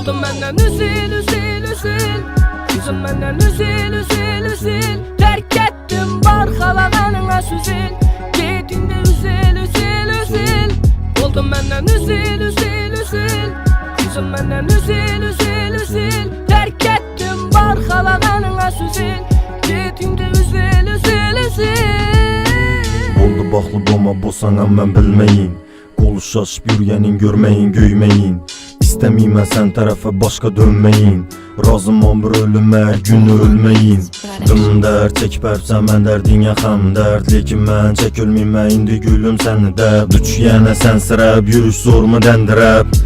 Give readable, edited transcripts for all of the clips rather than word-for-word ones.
Oldum benden üzül üzül üzül. Yüzüm benden üzül üzül üzül. Terk ettim barxalağanına süzül. Gedinde üzül üzül üzül. Oldum benden üzül üzül üzül. Yüzüm benden üzül üzül üzül. Terk ettim barxalağanına süzül. Gedinde üzül üzül üzül. Oldu baxlı doma bosanam mən bilməyin. Qolu şaşıb yürüyənin görməyin göyməyin. İstəmiyim mən sən tərəfə başqa dönməyin. Razımam bir ölümə günü ölməyin. Dımdər çəkib ərsən mən dərdin yaxam dərd. Lekin mən çək ölməyimə indi gülüm səni də. Düç yenə sən sırəb yürüş zormu dəndirəb.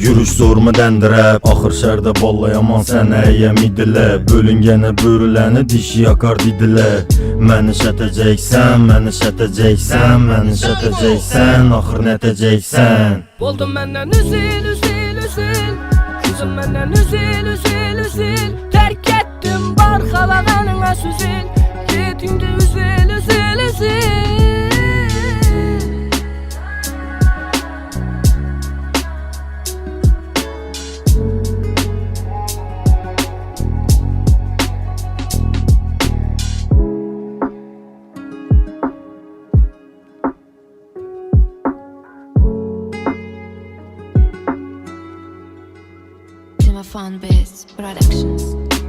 Yürüş zormu dəndirəb. Axır şərdə ballayaman sən əyəm idilə. Bölüngənə börüləni dişi yakar didilə. Məni şətəcəksən, məni şətəcəksən, məni şətəcəksən. Axır nətəcəksən. Oldum benden üzül üzül üzül. Yüzüm benden üzül üzül üzül. Terk ettim barxalağanına süzül. Gedinde üzül üzül üzül. Fun Biz Productions.